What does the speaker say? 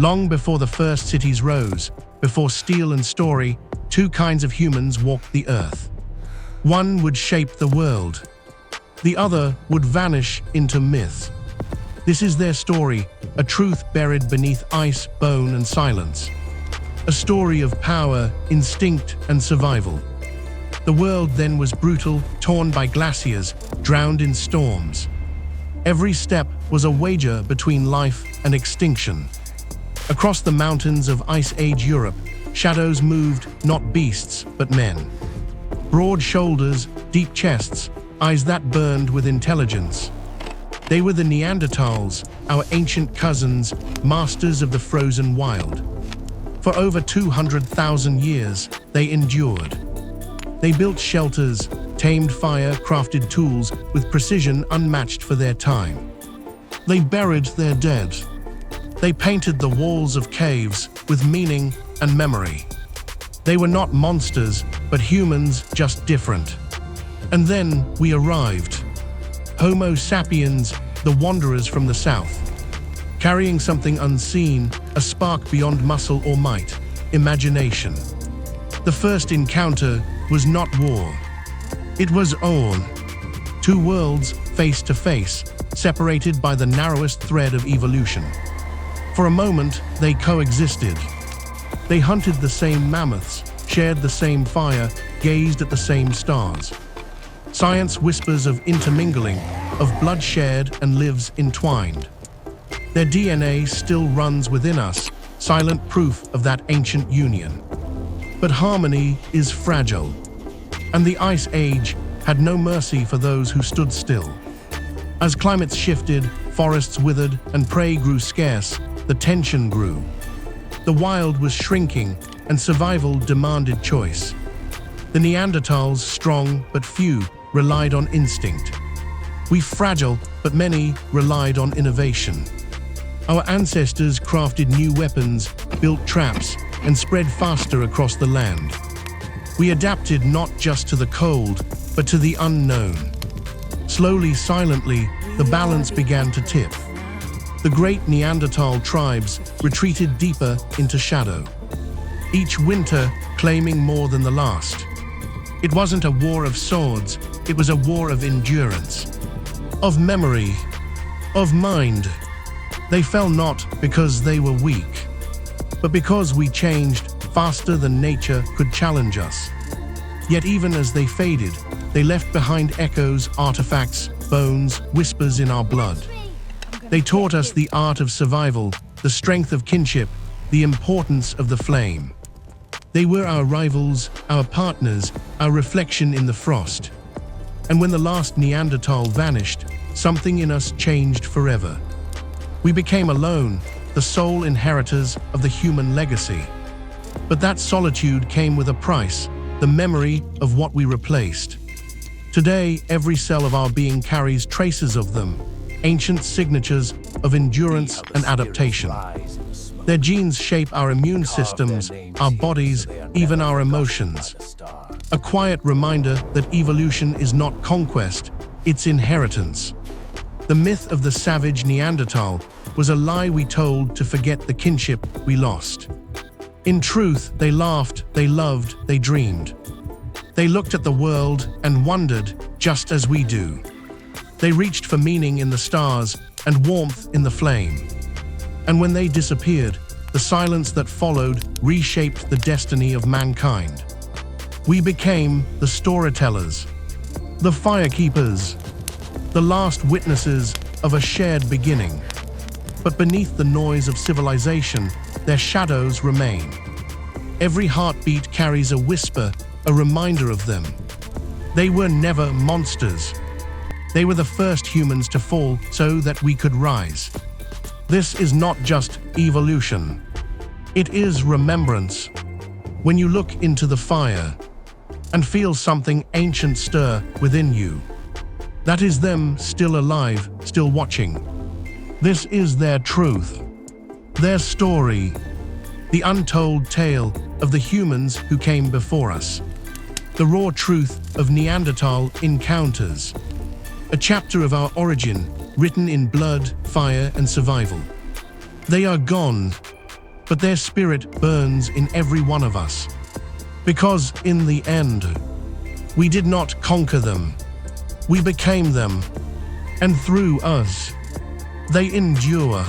Long before the first cities rose, before steel and story, two kinds of humans walked the earth. One would shape the world. The other would vanish into myth. This is their story, a truth buried beneath ice, bone, and silence. A story of power, instinct, and survival. The world then was brutal, torn by glaciers, drowned in storms. Every step was a wager between life and extinction. Across the mountains of Ice Age Europe, shadows moved, not beasts, but men. Broad shoulders, deep chests, eyes that burned with intelligence. They were the Neanderthals, our ancient cousins, masters of the frozen wild. For over 200,000 years, they endured. They built shelters, tamed fire, crafted tools with precision unmatched for their time. They buried their dead. They painted the walls of caves with meaning and memory. They were not monsters, but humans, just different. And then we arrived. Homo sapiens, the wanderers from the south. Carrying something unseen, a spark beyond muscle or might, imagination. The first encounter was not war. It was awe. Two worlds face to face, separated by the narrowest thread of evolution. For a moment, they coexisted. They hunted the same mammoths, shared the same fire, gazed at the same stars. Science whispers of intermingling, of blood shared and lives entwined. Their DNA still runs within us, silent proof of that ancient union. But harmony is fragile, and the Ice Age had no mercy for those who stood still. As climates shifted, forests withered, and prey grew scarce, the tension grew. The wild was shrinking, and survival demanded choice. The Neanderthals, strong but few, relied on instinct. We fragile, but many, relied on innovation. Our ancestors crafted new weapons, built traps, and spread faster across the land. We adapted not just to the cold, but to the unknown. Slowly, silently, the balance began to tip. The great Neanderthal tribes retreated deeper into shadow. Each winter claiming more than the last. It wasn't a war of swords, it was a war of endurance, of memory, of mind. They fell not because they were weak, but because we changed faster than nature could challenge us. Yet even as they faded, they left behind echoes, artifacts, bones, whispers in our blood. They taught us the art of survival, the strength of kinship, the importance of the flame. They were our rivals, our partners, our reflection in the frost. And when the last Neanderthal vanished, something in us changed forever. We became alone, the sole inheritors of the human legacy. But that solitude came with a price, the memory of what we replaced. Today, every cell of our being carries traces of them, ancient signatures of endurance and adaptation. Their genes shape our immune systems, our bodies, even our emotions. A quiet reminder that evolution is not conquest, it's inheritance. The myth of the savage Neanderthal was a lie we told to forget the kinship we lost. In truth, they laughed, they loved, they dreamed. They looked at the world and wondered, just as we do. They reached for meaning in the stars and warmth in the flame. And when they disappeared, the silence that followed reshaped the destiny of mankind. We became the storytellers, the firekeepers, the last witnesses of a shared beginning. But beneath the noise of civilization, their shadows remain. Every heartbeat carries a whisper, a reminder of them. They were never monsters. They were the first humans to fall so that we could rise. This is not just evolution. It is remembrance. When you look into the fire and feel something ancient stir within you, that is them still alive, still watching. This is their truth, their story, the untold tale of the humans who came before us. The raw truth of Neanderthal encounters. A chapter of our origin, written in blood, fire, and survival. They are gone, but their spirit burns in every one of us. Because in the end, we did not conquer them. We became them, and through us, they endure.